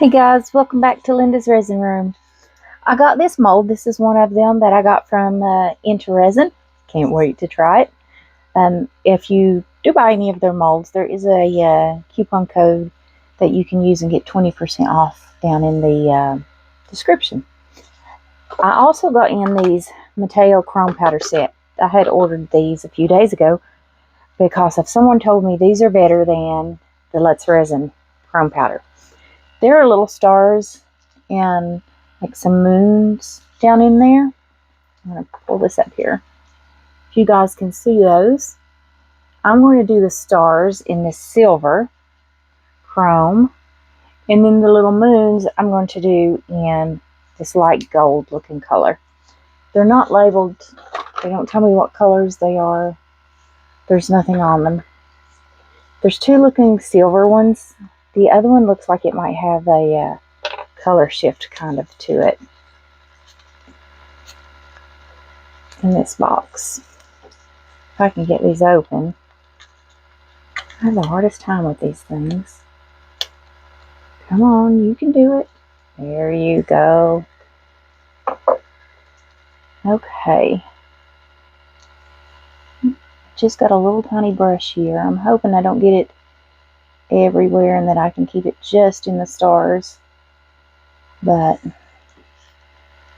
Hey guys, welcome back to Linda's Resin Room. I got this mold. This is one of them that I got from Into Resin. Can't wait to try it. If you do buy any of their molds, there is a coupon code that you can use and get 20% off down in the description. I also got in these Mateo chrome powder set. I had ordered these a few days ago because if someone told me these are better than the Let's Resin chrome powder. There are little stars and like some moons down in there. I'm going to pull this up here. If you guys can see those, I'm going to do the stars in this silver chrome. And then the little moons I'm going to do in this light gold looking color. They're not labeled. They don't tell me what colors they are. There's nothing on them. There's two looking silver ones. The other one looks like it might have a color shift kind of to it in this box. If I can get these open. I have the hardest time with these things. Come on, you can do it. There you go. Okay. Just got a little tiny brush here. I'm hoping I don't get it everywhere and that I can keep it just in the stars. But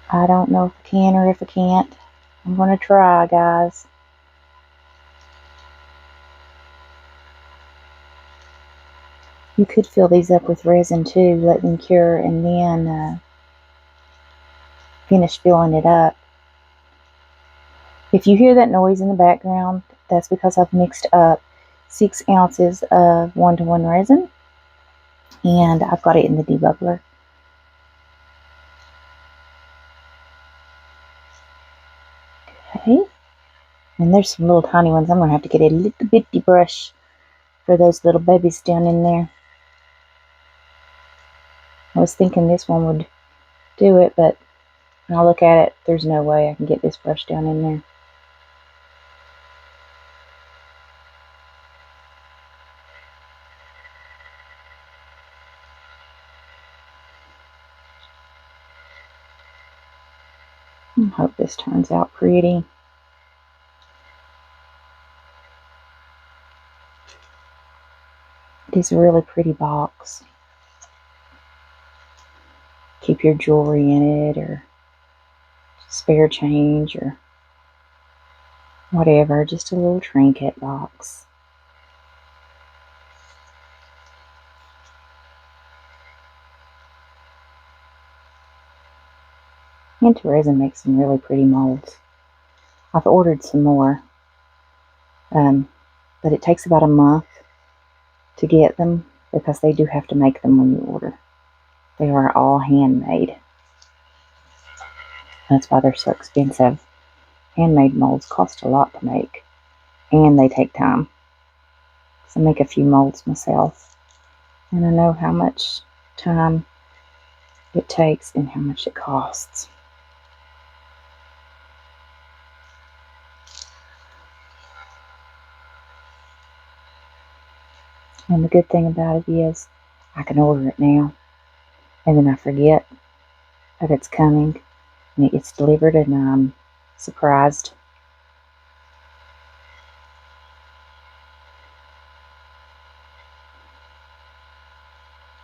I don't know if I can or if I can't. I'm going to try, guys. You could fill these up with resin too, let them cure, and then finish filling it up. If you hear that noise in the background, that's because I've mixed up 6 ounces of 1-to-1 resin, and I've got it in the debubbler. Okay, and there's some little tiny ones. I'm going to have to get a little bitty brush for those little babies down in there. I was thinking this one would do it, but when I look at it, there's no way I can get this brush down in there. I hope this turns out pretty. It is a really pretty box. Keep your jewelry in it, or spare change, or whatever. Just a little trinket box. Into Resin makes some really pretty molds. I've ordered some more, but it takes about a month to get them because they do have to make them when you order. They are all handmade. That's why they're so expensive. Handmade molds cost a lot to make, and they take time. So I make a few molds myself, and I know how much time it takes and how much it costs. And the good thing about it is I can order it now, and then I forget that it's coming, and it gets delivered, and I'm surprised.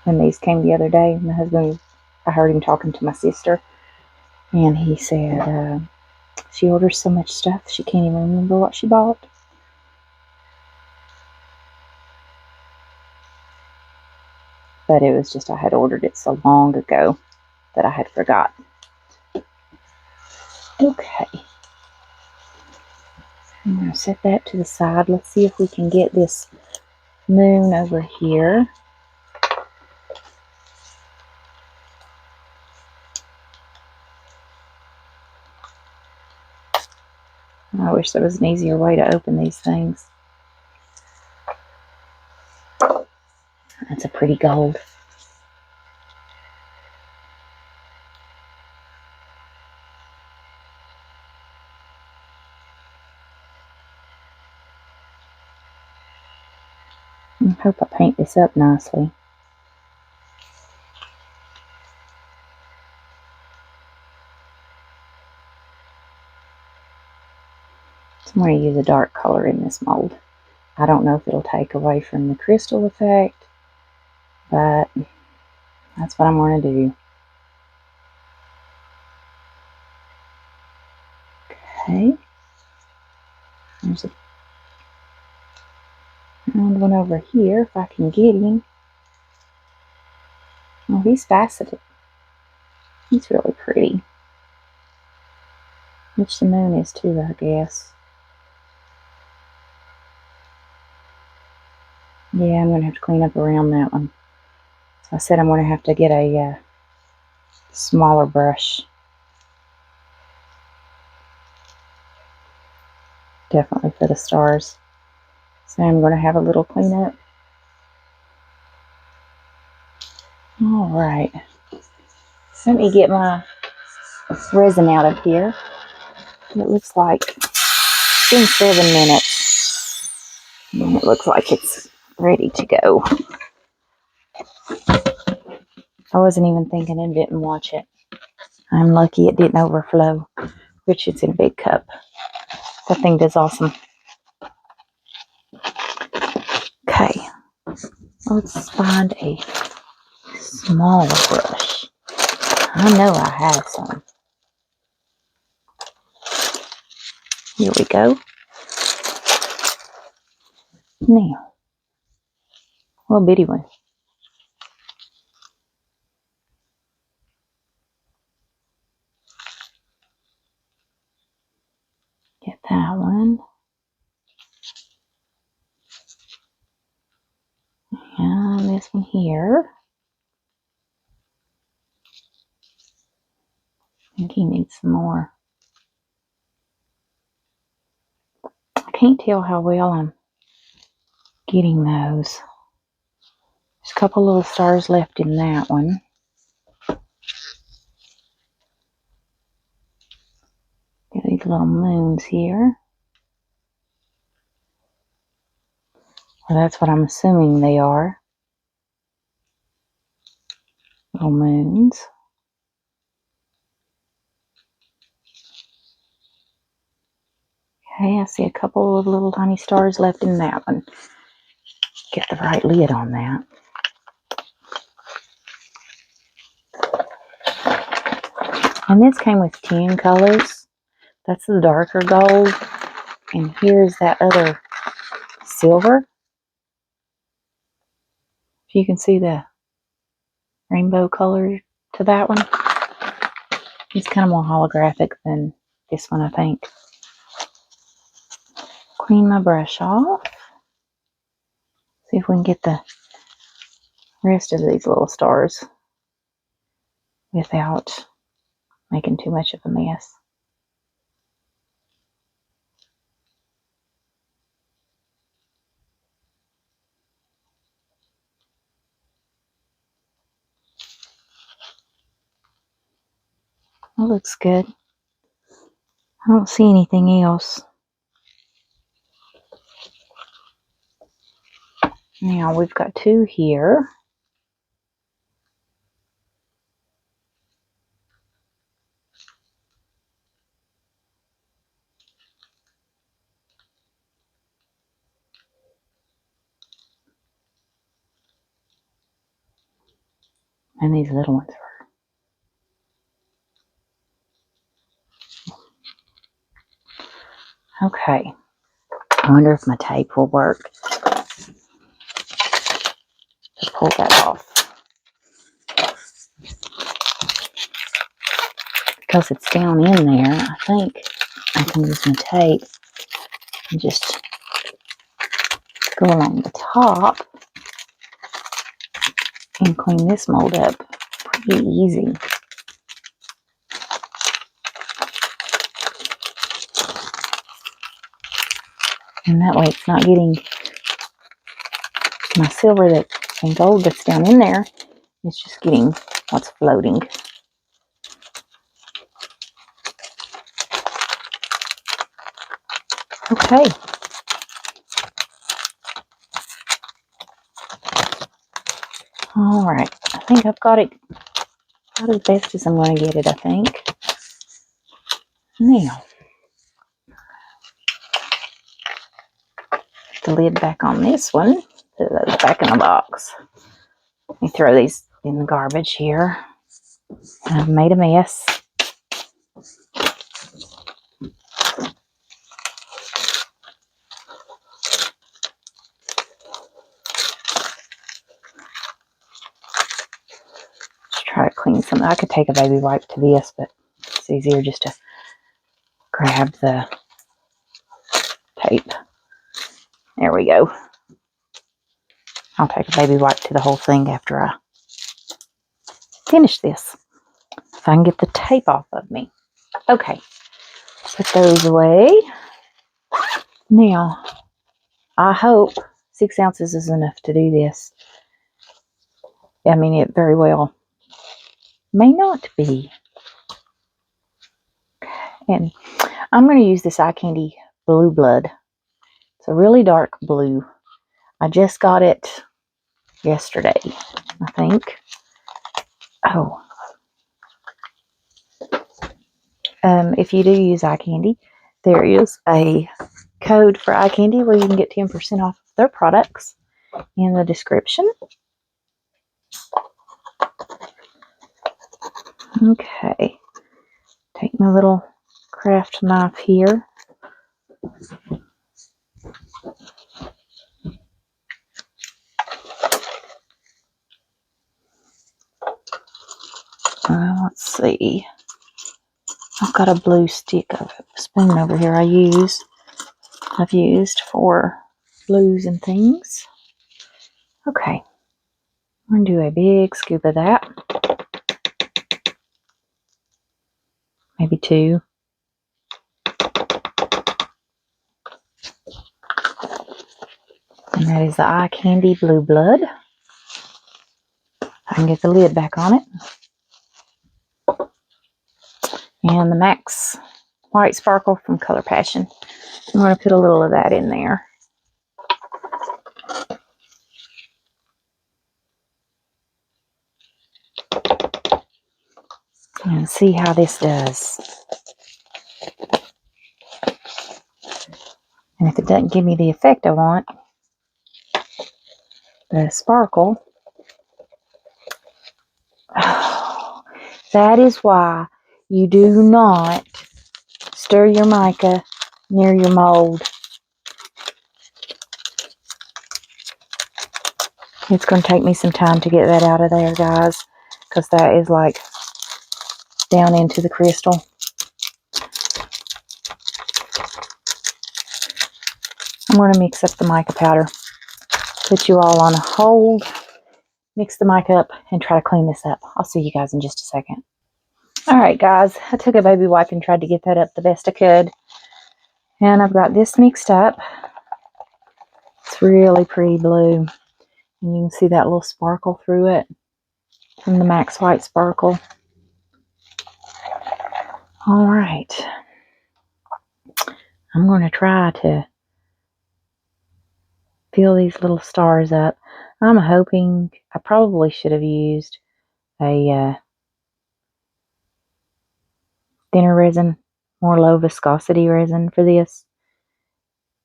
When these came the other day, my husband, I heard him talking to my sister, and he said she orders so much stuff she can't even remember what she bought. But it was just I had ordered it so long ago that I had forgotten. Okay. I'm going to set that to the side. Let's see if we can get this moon over here. I wish there was an easier way to open these things. That's a pretty gold. I hope I paint this up nicely. I'm going to use a dark color in this mold. I don't know if it'll take away from the crystal effect, but that's what I'm going to do. Okay. There's a round one over here, if I can get him. Oh, he's faceted. He's really pretty. Which the moon is too, I guess. Yeah, I'm going to have to clean up around that one. So I said I'm going to have to get a smaller brush. Definitely for the stars. So I'm going to have a little cleanup. Alright. Let me get my resin out of here. It looks like it's been 7 minutes. And it looks like it's ready to go. I wasn't even thinking and didn't watch it. I'm lucky it didn't overflow, which it's in a big cup. That thing does awesome. Okay, let's find a smaller brush. I know I have some. Here we go. Now, a little bitty one. Get that one. And this one here. I think he needs some more. I can't tell how well I'm getting those. There's a couple little stars left in that one. Get these little moons here. Well, that's what I'm assuming they are. Little moons. Okay, I see a couple of little tiny stars left in that one. Get the right lid on that. And this came with 10 colors. That's the darker gold. And here's that other silver. If you can see the rainbow color to that one. It's kind of more holographic than this one, I think. Clean my brush off. See if we can get the rest of these little stars without making too much of a mess. That looks good. I don't see anything else. Now we've got 2 here. And these little ones are. Okay. I wonder if my tape will work to pull that off. Because it's down in there, I think I can use my tape and just go along the top and clean this mold up pretty easy. And that way it's not getting my silver and gold that's down in there. It's just getting what's floating. Okay. Alright. I think I've got it about as best as I'm going to get it, I think. Now, the lid back on this one. Put those back in the box. Let me throw these in the garbage here. I've made a mess. Just try to clean some. I could take a baby wipe to this, but it's easier just to grab the tape. There we go. I'll take a baby wipe to the whole thing after I finish this. If I can get the tape off of me. Okay, put those away. Now, I hope 6 ounces is enough to do this. I mean, it very well may not be. And I'm going to use this eye candy Blue Blood. It's a really dark blue. I just got it yesterday, I think. Oh. If you do use eye candy, there is a code for eye candy where you can get 10% off their products in the description. Okay. Take my little craft knife here. Let's see. I've got a blue stick of spoon over here I've used for blues and things. Okay. I'm going to do a big scoop of that. Maybe 2. And that is the eye candy Blue Blood. I can get the lid back on it. And the Max White Sparkle from Color Passion. I'm going to put a little of that in there. And see how this does. And if it doesn't give me the effect I want, the sparkle, that is why you do not stir your mica near your mold. It's going to take me some time to get that out of there, guys, because that is like down into the crystal. I'm going to mix up the mica powder, put you all on a hold, mix the mica up, and try to clean this up. I'll see you guys in just a second. Alright guys, I took a baby wipe and tried to get that up the best I could. And I've got this mixed up. It's really pretty blue. And you can see that little sparkle through it from the Max White Sparkle. Alright. I'm going to try to fill these little stars up. I'm hoping, I probably should have used a thinner resin, more low viscosity resin for this,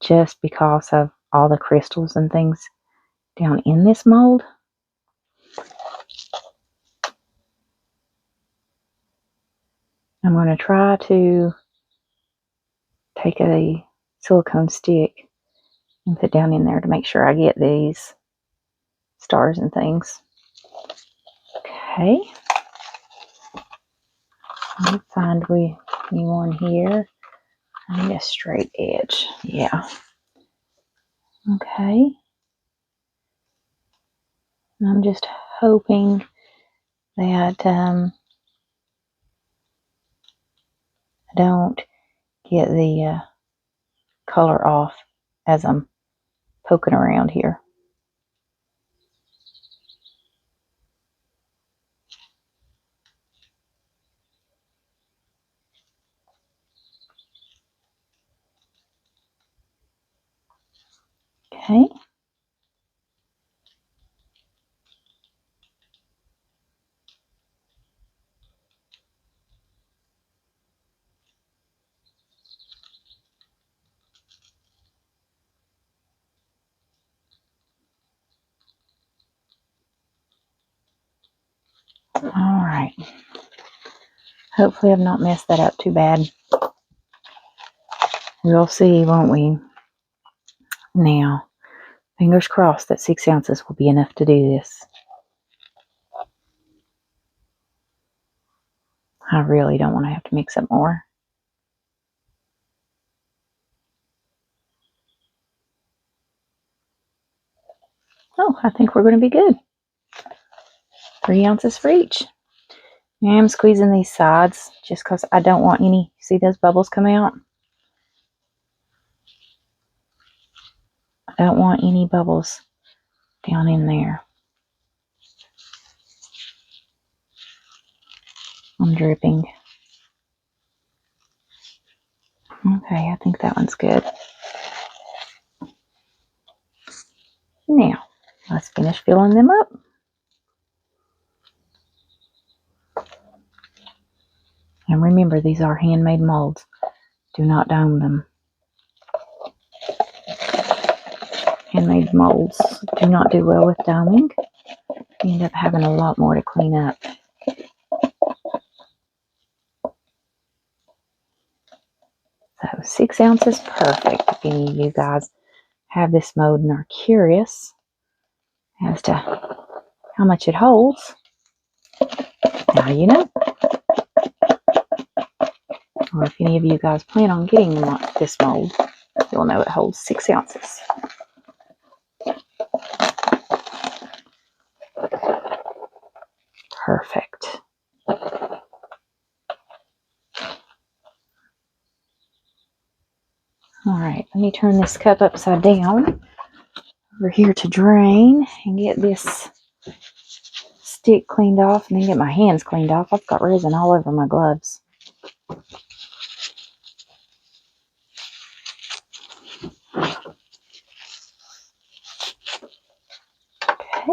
just because of all the crystals and things down in this mold. I'm going to try to take a silicone stick and put down in there to make sure I get these stars and things. Okay. Let me find me one here. I need a straight edge. Yeah. Okay. I'm just hoping that I don't get the color off as I'm poking around here. Okay. Alright. Hopefully I've not messed that up too bad. We'll see, won't we? Now, fingers crossed that 6 ounces will be enough to do this. I really don't want to have to mix up more. Oh, I think we're going to be good. 3 ounces for each. I'm squeezing these sides just because I don't want any, see those bubbles come out? I don't want any bubbles down in there. I'm dripping. Okay, I think that one's good. Now, let's finish filling them up. And remember, these are handmade molds. Do not dome them. Handmade molds do not do well with doming. You end up having a lot more to clean up. So 6 ounces, perfect. If any of you guys have this mold and are curious as to how much it holds, now you know. Or if any of you guys plan on getting this mold, you'll know it holds 6 ounces. Perfect. Alright, let me turn this cup upside down over here to drain and get this stick cleaned off and then get my hands cleaned off. I've got resin all over my gloves. Okay.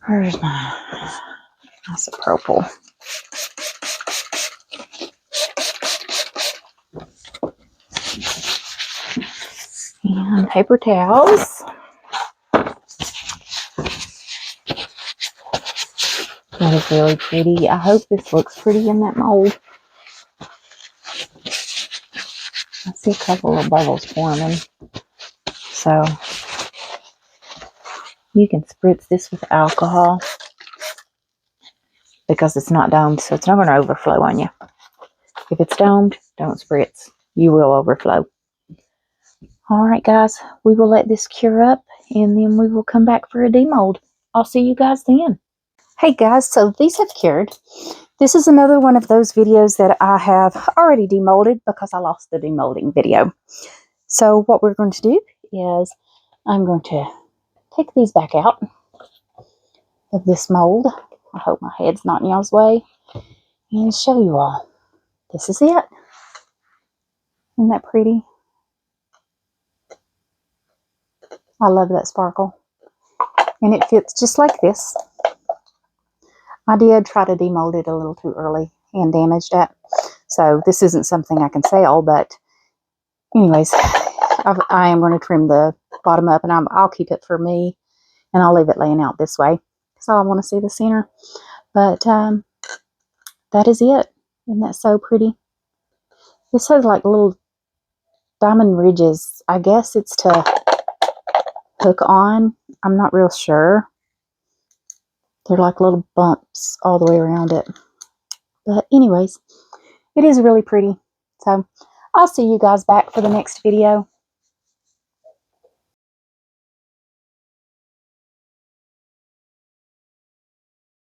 Where's my isopropyl? And paper towels. That is really pretty. I hope this looks pretty in that mold. I see a couple of bubbles forming. So you can spritz this with alcohol because it's not domed, so it's not going to overflow on you. If it's domed, don't spritz. You will overflow. Alright guys, we will let this cure up and then we will come back for a demold. I'll see you guys then. Hey guys, so these have cured. This is another one of those videos that I have already demolded because I lost the demolding video. So what we're going to do is I'm going to take these back out of this mold. I hope my head's not in y'all's way. And show you all. This is it. Isn't that pretty? I love that sparkle. And it fits just like this. I did try to demold it a little too early and damaged it. So this isn't something I can sell, but anyways, I am going to trim the bottom up and I'll keep it for me and I'll leave it laying out this way because I want to see the center. But that is it. Isn't that so pretty? This has like little diamond ridges. I guess it's to hook on. I'm not real sure. They're like little bumps all the way around it. But anyways, it is really pretty. So I'll see you guys back for the next video.